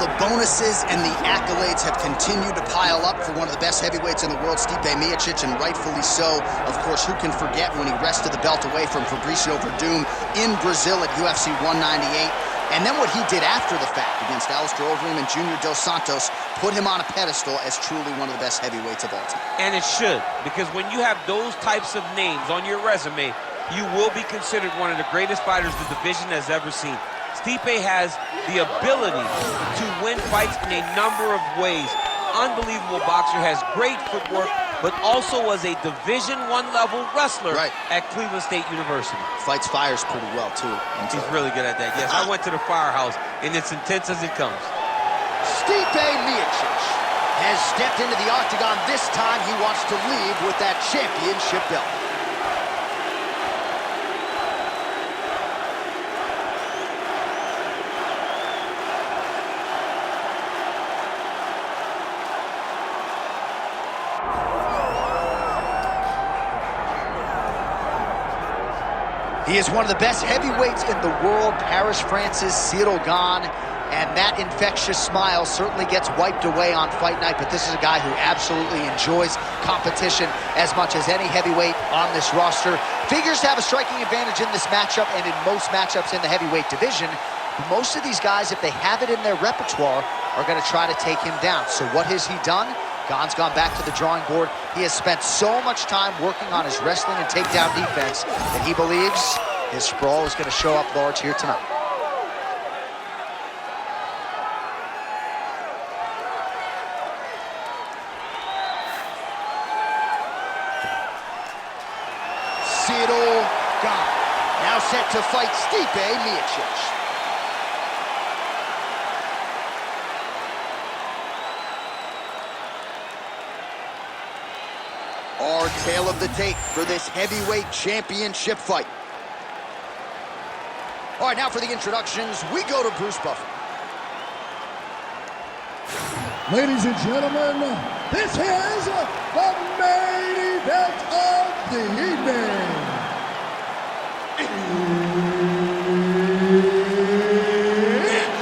the bonuses and the accolades have continued to pile up for one of the best heavyweights in the world, Stipe Miocic, and rightfully so. Of course, who can forget when he wrested the belt away from Fabricio Verdum in Brazil at UFC 198? And then what he did after the fact against Alistair Overeem and Junior Dos Santos put him on a pedestal as truly one of the best heavyweights of all time. And it should, because when you have those types of names on your resume, you will be considered one of the greatest fighters the division has ever seen. Stipe has the ability to win fights in a number of ways. Unbelievable boxer, has great footwork, but also was a Division I level wrestler at Cleveland State University. Fights fires pretty well, too. He's really good at that, yes. I went to the firehouse, and it's intense as it comes. Stipe Miocic has stepped into the octagon. This time he wants to leave with that championship belt. He is one of the best heavyweights in the world, Paris, France's Ciryl Gane, and that infectious smile certainly gets wiped away on fight night, but this is a guy who absolutely enjoys competition as much as any heavyweight on this roster. Figures to have a striking advantage in this matchup and in most matchups in the heavyweight division. Most of these guys, if they have it in their repertoire, are going to try to take him down. So what has he done? Gane's gone back to the drawing board. He has spent so much time working on his wrestling and takedown defense that he believes his sprawl is going to show up large here tonight. Ciryl Gane, now set to fight Stipe Miocic. Our tale of the tape for this heavyweight championship fight. All right, now for the introductions, we go to Bruce Buffer. Ladies and gentlemen, this is the main event of the evening. It's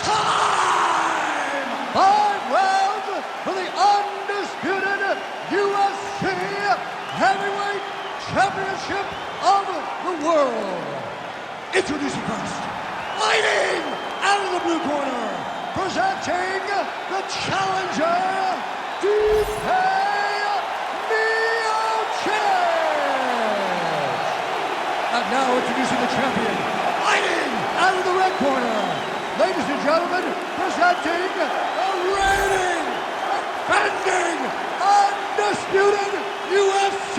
time! 5 rounds for the undisputed UFC Heavyweight Championship of the world. Introducing first, fighting out of the blue corner, presenting the challenger, Stipe Miocic. And now introducing the champion, fighting out of the red corner, ladies and gentlemen, presenting the reigning, defending, undisputed UFC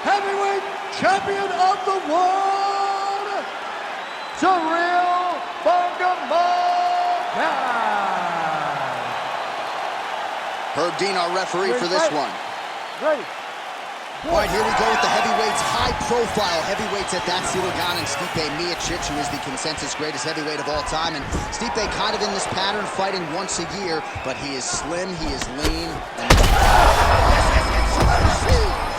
Heavyweight Champion of the world, Ciryl Gane. Herb Dean, our referee for this one. Ready. All right, here we go with the heavyweights, high-profile heavyweights at that, Ciryl Gane and Stipe Miocic, who is the consensus greatest heavyweight of all time. And Stipe kind of in this pattern, fighting once a year, but he is slim, he is lean.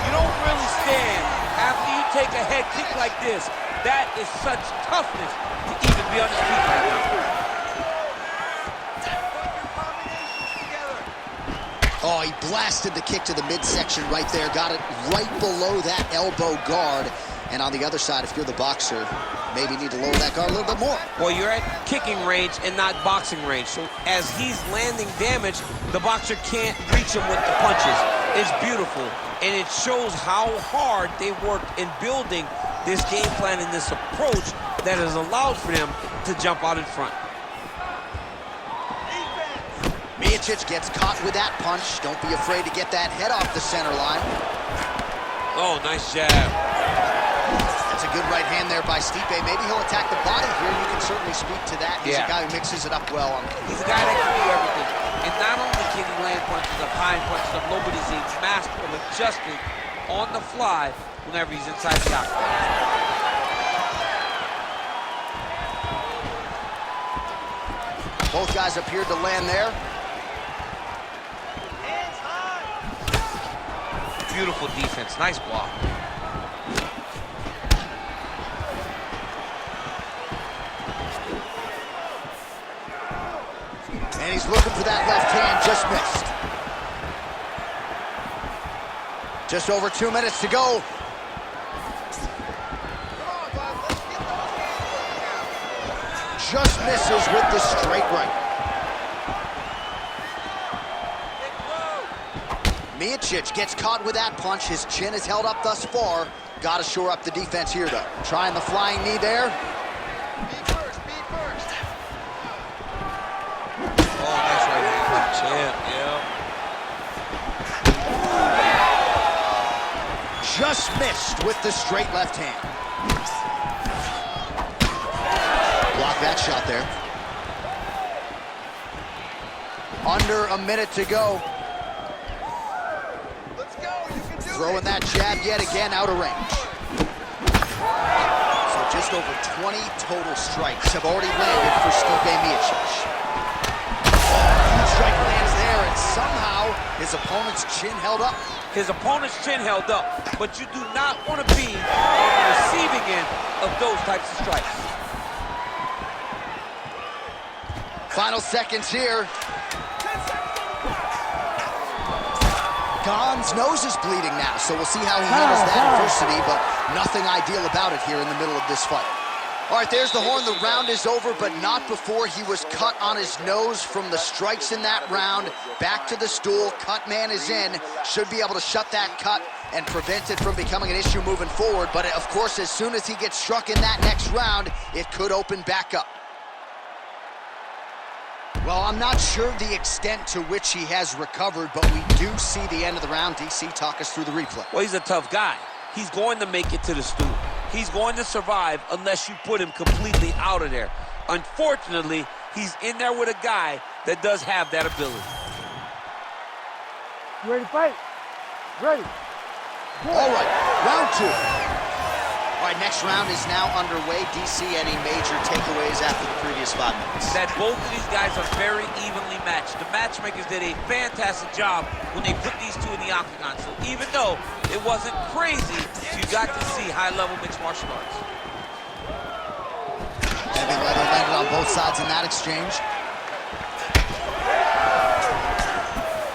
You don't really stand after you take a head kick like this. That is such toughness to even be on his feet right now. Oh, he blasted the kick to the midsection right there. Got it right below that elbow guard. And on the other side, if you're the boxer, maybe need to lower that guard a little bit more. Well, you're at kicking range and not boxing range. So as he's landing damage, the boxer can't reach him with the punches. It's beautiful. And it shows how hard they worked in building this game plan and this approach that has allowed for them to jump out in front. Miocic gets caught with that punch. Don't be afraid to get that head off the center line. Oh, nice jab. That's a good right hand there by Stipe. Maybe he'll attack the body here. You can certainly speak to that. He's a guy who mixes it up well. He's a guy that can do everything. And not only can he land punches up high and punches up low, but he's a master of adjusting on the fly whenever he's inside the octagon. Both guys appeared to land there. Beautiful defense, nice block. he's looking for that left hand, just missed. Just over 2 minutes to go. Just misses with the straight right. Miocic gets caught with that punch. His chin is held up thus far. Got to shore up the defense here, though. Trying the flying knee there. Be first. Oh, nice right hand punch. Yeah. Just missed with the straight left hand. Block that shot there. Under a minute to go. Let's go. You can do Throwing it. that jab yet again out of range. So just over 20 total strikes have already landed for Stipe Miocic. Strike lands there, and somehow his opponent's chin held up. His opponent's chin held up, but you do not want to be on the receiving end of those types of strikes. Final seconds here. Gane's nose is bleeding now, so we'll see how he handles that adversity, but nothing ideal about it here in the middle of this fight. All right, there's the horn. The round is over, but not before he was cut on his nose from the strikes in that round. Back to the stool. Cut man is in. Should be able to shut that cut and prevent it from becoming an issue moving forward. But, of course, as soon as he gets struck in that next round, it could open back up. Well, I'm not sure the extent to which he has recovered, but we do see the end of the round. DC, talk us through the replay. Well, he's a tough guy. He's going to make it to the stool. He's going to survive unless you put him completely out of there. Unfortunately, he's in there with a guy that does have that ability. You ready to fight? Ready. All right, round two. All right, next round is now underway. DC, any major takeaways after the previous 5 minutes? That both of these guys are very evenly matched. The matchmakers did a fantastic job when they put these two in the octagon. So even though it wasn't crazy, you got to see high-level mixed martial arts. Heavy leather landed on both sides in that exchange.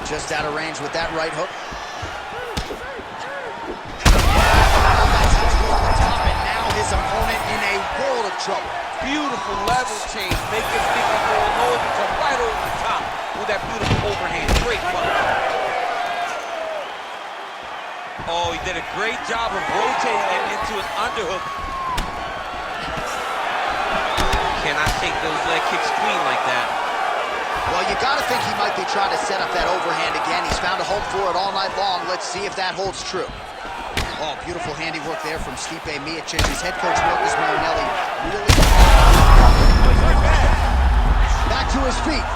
Just out of range with that right hook. His opponent in a world of trouble. Beautiful level change. Make him think he's going low and come right over the top with that beautiful overhand. Great punch. Oh, he did a great job of rotating it into an underhook. Cannot take those leg kicks clean like that. Well, you got to think he might be trying to set up that overhand again. He's found a home for it all night long. Let's see if that holds true. Oh, beautiful handiwork there from Stipe Miocic. His head coach, Marcus Marinelli, really... Back to his feet.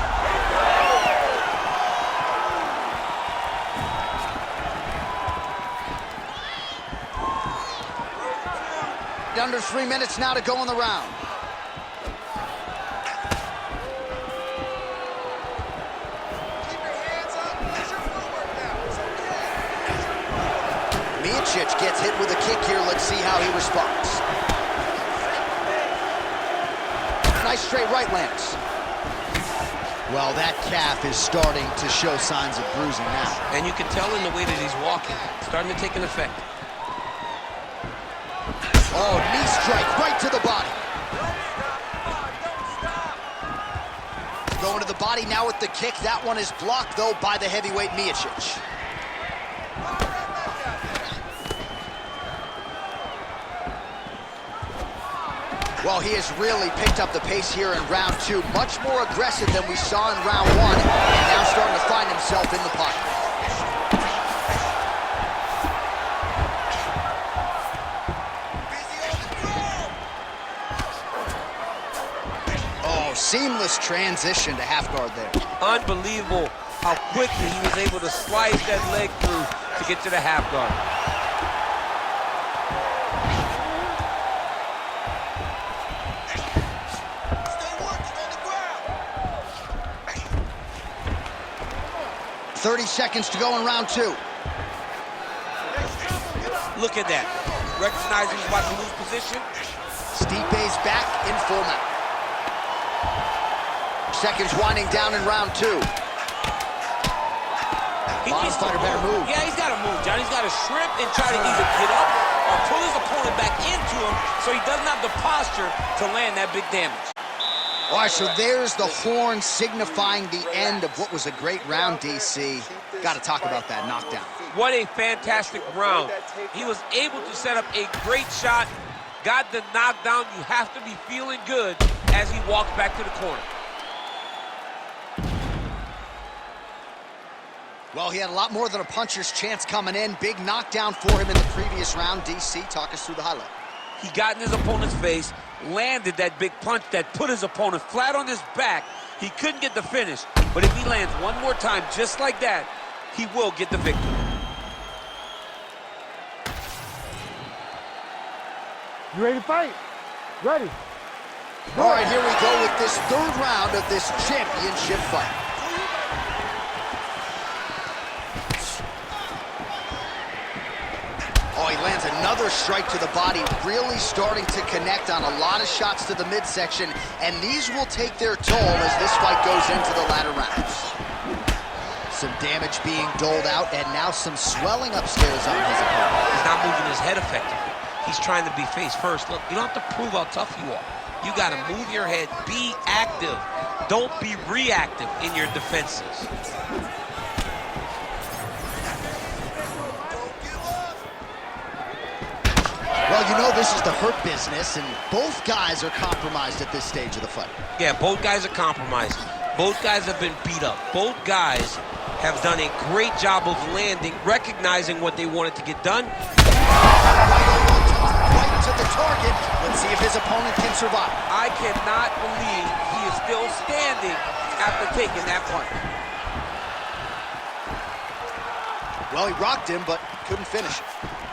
Under 3 minutes now to go in the round. Keep your hands up. Use your footwork now. It's okay. Miocic gets hit with a kick here. Let's see how he responds. Nice straight right lands. Well, that calf is starting to show signs of bruising now. And you can tell in the way that he's walking, starting to take an effect. Oh, knee strike right to the body. Going to the body now with the kick. That one is blocked, though, by the heavyweight Miocic. Well, he has really picked up the pace here in round two. Much more aggressive than we saw in round one, and now starting to find himself in the pocket. Oh, seamless transition to half guard there. Unbelievable how quickly he was able to slice that leg through to get to the half guard. 30 seconds to go in round two. Look at that. Recognizing he's about to lose position. Stipe's back in full mount. Seconds winding down in round 2. Bottom fighter better move. Yeah, he's got to move, John. He's got to shrimp and try to either get up or pull his opponent back into him so he doesn't have the posture to land that big damage. All right, so there's the horn signifying the end of what was a great round, DC. Got to talk about that knockdown. What a fantastic round. He was able to set up a great shot, got the knockdown. You have to be feeling good as he walks back to the corner. Well, he had a lot more than a puncher's chance coming in. Big knockdown for him in the previous round. DC, talk us through the highlight. He got in his opponent's face, landed that big punch that put his opponent flat on his back. He couldn't get the finish, but if he lands one more time just like that, he will get the victory. You ready to fight? Ready. All right, here we go with this third round of this championship fight. Oh, he lands another strike to the body, really starting to connect on a lot of shots to the midsection, and these will take their toll as this fight goes into the latter rounds. Some damage being doled out, and now some swelling upstairs on his opponent. He's not moving his head effectively. He's trying to be face first. Look, you don't have to prove how tough you are. You got to move your head, be active. Don't be reactive in your defenses. Well, you know this is the hurt business, and both guys are compromised at this stage of the fight. Yeah, both guys are compromised. Both guys have been beat up. Both guys have done a great job of landing, recognizing what they wanted to get done. Right to the target. Let's see if his opponent can survive. I cannot believe he is still standing after taking that punch. Well, he rocked him, but couldn't finish it.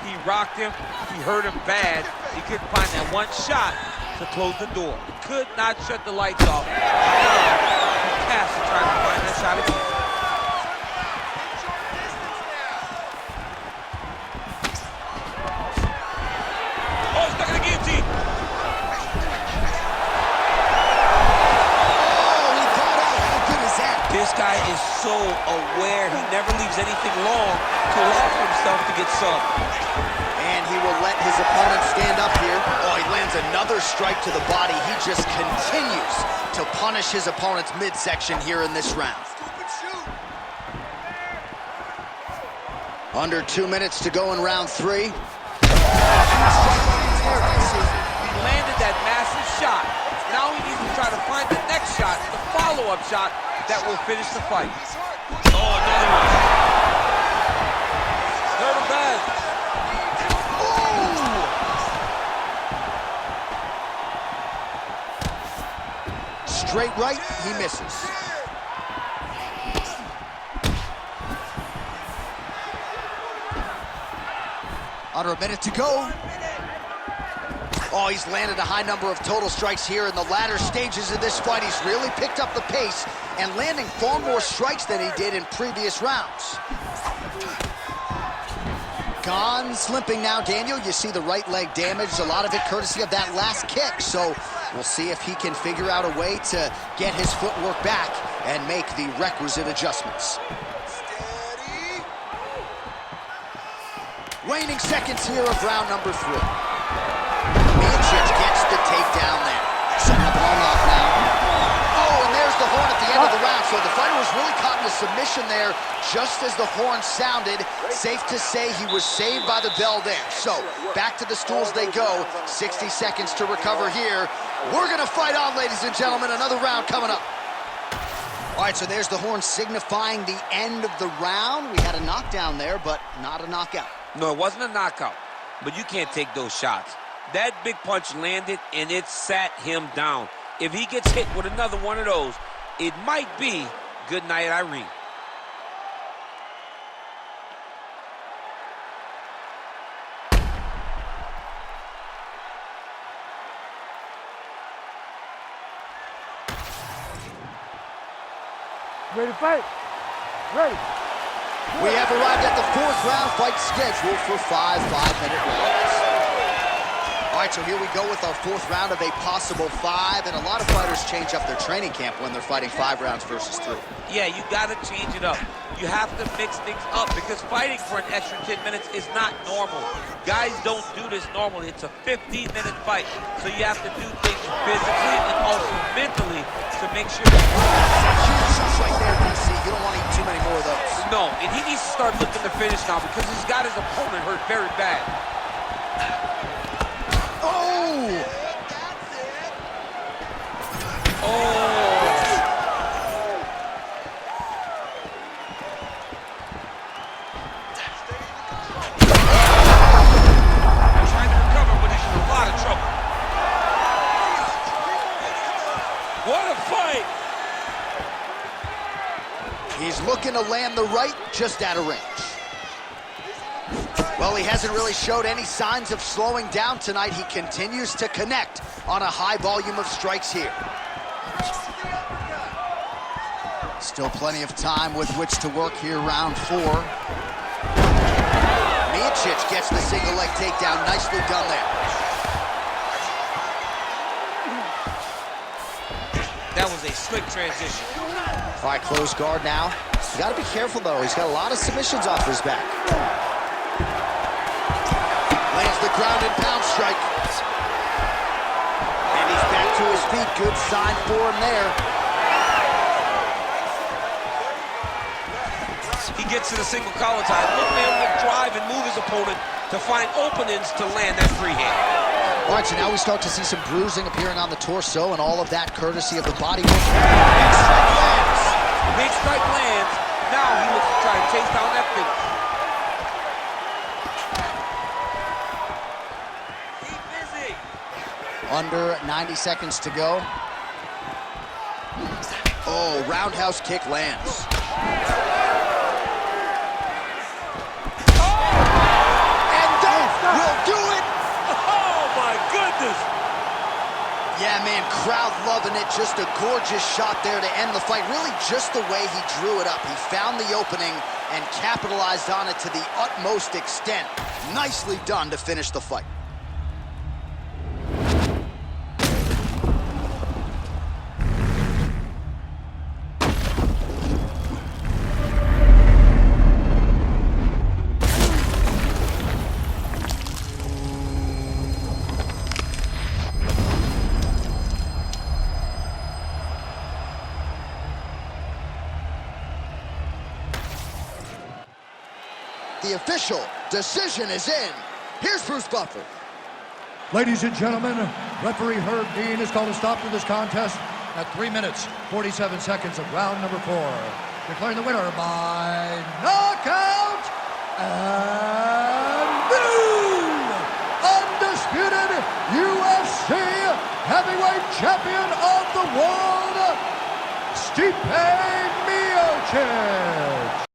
He rocked him. He hurt him bad. He couldn't find that one shot to close the door. Could not shut the lights off. Now, he has to try to find that shot again. Oh, he's stuck in the guillotine. Oh, he got out. How good is that? This guy is so aware. He never leaves anything long to allow for himself to get subbed. And he will let his opponent stand up here. Oh, he lands another strike to the body. He just continues to punish his opponent's midsection here in this round. Under 2 minutes to go in round 3. He landed that massive shot. Now he needs to try to find the next shot, the follow-up shot that will finish the fight. Oh, another one. Turtle bag. Straight right, he misses. Under a minute to go. Oh, he's landed a high number of total strikes here in the latter stages of this fight. He's really picked up the pace and landing far more strikes than he did in previous rounds. Gane limping now, Daniel. You see the right leg damaged, a lot of it courtesy of that last kick. So we'll see if he can figure out a way to get his footwork back and make the requisite adjustments. Steady. Waning seconds here of round number 3. Miocic gets the takedown there. Setting up long off now. Oh, and there's the horn at the end of the round. So the fighter was really caught in a submission there just as the horn sounded. Safe to say he was saved by the bell there. So back to the stools they go. 60 seconds to recover here. We're going to fight on, ladies and gentlemen. Another round coming up. All right, so there's the horn signifying the end of the round. We had a knockdown there, but not a knockout. No, it wasn't a knockout, but you can't take those shots. That big punch landed, and it sat him down. If he gets hit with another one of those, it might be good night, Irene. Ready to fight? Ready. We have arrived at the 4th round fight scheduled for 5 5-minute rounds. All All right, so here we go with our fourth round of a possible 5, and a lot of fighters change up their training camp when they're fighting 5 rounds versus 3. Yeah, you got to change it up. You have to mix things up because fighting for an extra 10 minutes is not normal. Guys don't do this normally. It's a 15-minute fight, so you have to do things physically and also mentally to make sure. Huge shots right there, DC. You don't want to eat too many more of those. No, and he needs to start looking to finish now because he's got his opponent hurt very bad. He's looking to land the right, just out of range. Well, he hasn't really showed any signs of slowing down tonight. He continues to connect on a high volume of strikes here. Still plenty of time with which to work here, round 4. Miocic gets the single leg takedown. Nicely done there. That was a slick transition. All right, close guard now. You got to be careful, though. He's got a lot of submissions off his back. Lands the ground and pound strike. And he's back to his feet. Good sign for him there. He gets to the single collar tie. Look for him to drive and move his opponent to find openings to land that free hand. All right, so now we start to see some bruising appearing on the torso, and all of that courtesy of the body. Big strike lands. Now he looks to try to chase down that finish. Keep busy. Under 90 seconds to go. Oh, roundhouse kick lands. And that will do it. Oh, my goodness. Yeah, man, crowd loving it. Just a gorgeous shot there to end the fight. Really just the way he drew it up. He found the opening and capitalized on it to the utmost extent. Nicely done to finish the fight. The official decision is in. Here's Bruce Buffer. Ladies and gentlemen, referee Ciryl Gane has called a stop to this contest at 3 minutes, 47 seconds of round number 4. Declaring the winner by knockout and new undisputed UFC heavyweight champion of the world, Stipe Miocic.